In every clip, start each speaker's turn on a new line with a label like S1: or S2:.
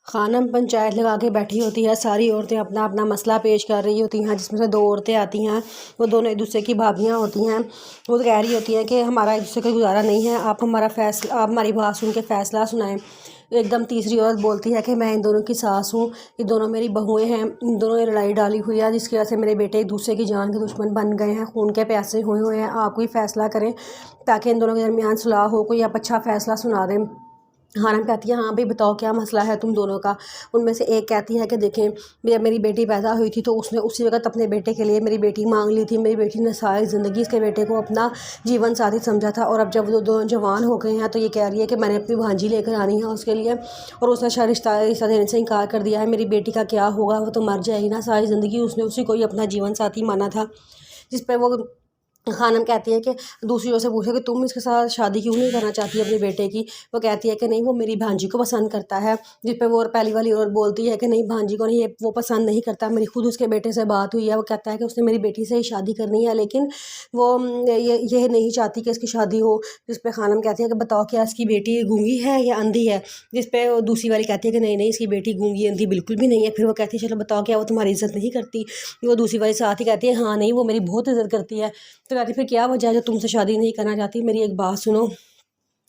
S1: خانم پنچایت لگا کے بیٹھی ہوتی ہے، ساری عورتیں اپنا اپنا مسئلہ پیش کر رہی ہوتی ہیں، جس میں سے دو عورتیں آتی ہیں، وہ دونوں ایک دوسرے کی بھابیاں ہوتی ہیں۔ وہ کہہ رہی ہوتی ہیں کہ ہمارا ایک دوسرے کا گزارا نہیں ہے، آپ ہماری بات سن کے فیصلہ سنائیں۔ ایک دم تیسری عورت بولتی ہے کہ میں ان دونوں کی ساس ہوں، یہ دونوں میری بہوئیں ہیں، ان دونوں نے لڑائی ڈالی ہوئی ہے جس کی وجہ سے میرے بیٹے ایک دوسرے کی جان کے دشمن بن گئے ہیں، خون کے پیاسے ہوئے ہوئے ہیں، آپ کوئی فیصلہ کریں تاکہ ان دونوں کے درمیان صلح ہو، کوئی آپ اچھا فیصلہ سنا دیں۔ خانم کہتی ہے ہاں بھائی بتاؤ کیا مسئلہ ہے تم دونوں کا۔ ان میں سے ایک کہتی ہے کہ دیکھیں جب میری بیٹی پیدا ہوئی تھی تو اس نے اسی وقت اپنے بیٹے کے لیے میری بیٹی مانگ لی تھی، میری بیٹی نے ساری زندگی اس کے بیٹے کو اپنا جیون ساتھی سمجھا تھا، اور اب جب وہ دونوں جوان ہو گئے ہیں تو یہ کہہ رہی ہے کہ میں نے اپنی بھانجی لے کر آنی ہے اس کے لیے، اور اس نے رشتہ دینے سے انکار کر دیا ہے۔ میری بیٹی کا کیا ہوگا، وہ تو مر جائے گی نا، ساری زندگی اس نے اسی کو ہی اپنا جیون ساتھی مانا تھا۔ جس پہ وہ خانم کہتی ہے کہ دوسری اور سے پوچھے کہ تم اس کے ساتھ شادی کیوں نہیں کرنا چاہتی اپنے بیٹے کی؟ وہ کہتی ہے کہ نہیں وہ میری بھانجی کو پسند کرتا ہے، جس پہ وہ پہلی والی عورت بولتی ہے کہ نہیں بھانجی کو نہیں، وہ پسند نہیں کرتا، میری خود اس کے بیٹے سے بات ہوئی ہے، وہ کہتا ہے کہ اس نے میری بیٹی سے ہی شادی کرنی ہے، لیکن وہ یہ نہیں چاہتی کہ اس کی شادی ہو۔ جس پہ خانم کہتی ہے کہ بتاؤ کیا اس کی بیٹی گونگی ہے یا اندھی ہے؟ جس پہ دوسری والی کہتی ہے کہ نہیں اس کی بیٹی گونگی اندھی بالکل بھی نہیں ہے۔ پھر وہ کہتی ہے چلو بتاؤ کیا وہ تمہاری عزت نہیں کرتی؟ وہ دوسری والی ساتھ ہی کہتی ہے ہاں نہیں وہ میری بہت عزت کرتی ہے۔ تو کہتی پھر کیا وجہ ہے جو تم سے شادی نہیں کرنا چاہتی؟ میری ایک بات سنو،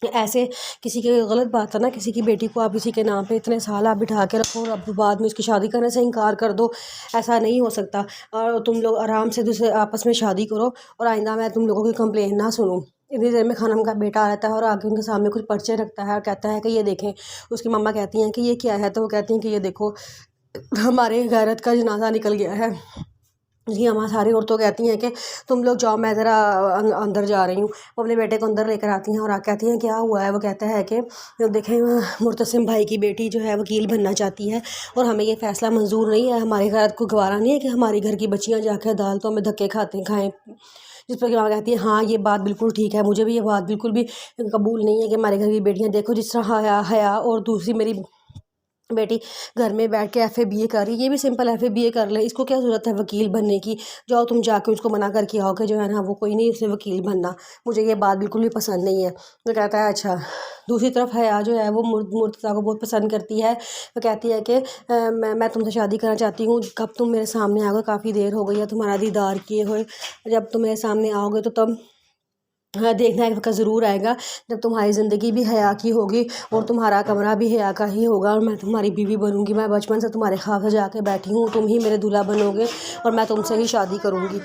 S1: ایسے کسی کی غلط بات ہے نا، کسی کی بیٹی کو آپ کسی کے نام پہ اتنے سال آپ بٹھا کے رکھو اور اب بعد میں اس کی شادی کرنے سے انکار کر دو، ایسا نہیں ہو سکتا۔ اور تم لوگ آرام سے دوسرے آپس میں شادی کرو اور آئندہ میں تم لوگوں کی کمپلین نہ سنوں۔ اتنی دیر میں خانم کا بیٹا آ جاتا ہے اور آگے ان کے سامنے کچھ پرچے رکھتا ہے اور کہتا ہے کہ یہ دیکھیں۔ اس کی ماما کہتی ہیں کہ یہ کیا ہے؟ تو وہ کہتی ہیں کہ یہ دیکھو ہمارے غیرت کا جنازہ نکل گیا ہے۔ جی ہمارا ساری عورتوں کہتی ہیں کہ تم لوگ جاؤ میں ذرا اندر جا رہی ہوں۔ وہ اپنے بیٹے کو اندر لے کر آتی ہیں اور کہتی ہیں کیا ہوا ہے؟ وہ کہتا ہے کہ دیکھیں مرتسم بھائی کی بیٹی جو ہے وکیل بننا چاہتی ہے اور ہمیں یہ فیصلہ منظور نہیں ہے، ہمارے گھر کو گوارا نہیں ہے کہ ہماری گھر کی بچیاں جا کے عدالتوں میں دھکے کھائیں۔ جس پر کہ ماں کہتی ہے ہاں یہ بات بالکل ٹھیک ہے، مجھے بھی یہ بات بالکل بھی قبول نہیں ہے کہ ہمارے گھر کی بیٹیاں دیکھو جس طرح حیا اور دوسری میری بیٹی گھر میں بیٹھ کے ایف اے بی اے کر رہی ہے، یہ بھی سمپل ایف اے بی اے کر لے، اس کو کیا ضرورت ہے وکیل بننے کی؟ جاؤ تم جا کے اس کو منع کر کے آؤ کہ جو ہے نا وہ کوئی نہیں اس نے وکیل بننا، مجھے یہ بات بالکل بھی پسند نہیں ہے۔ وہ کہتا ہے اچھا۔ دوسری طرف حیا جو ہے وہ مرتضیٰ کو بہت پسند کرتی ہے، وہ کہتی ہے کہ میں تم سے شادی کرنا چاہتی ہوں، کب تم میرے سامنے آؤ گے؟ کافی دیر ہو گئی ہے تمہارا دیدار کیے ہوئے، جب تم میرے سامنے آؤ گے تو تب دیکھنا ایک وقت ضرور آئے گا جب تمہاری زندگی بھی حیا کی ہوگی اور تمہارا کمرہ بھی حیا کا ہی ہوگا، اور میں تمہاری بیوی بنوں گی۔ میں بچپن سے تمہارے خواب سے جا کے بیٹھی ہوں، تم ہی میرے دولہا بنو گے اور میں تم سے ہی شادی کروں گی۔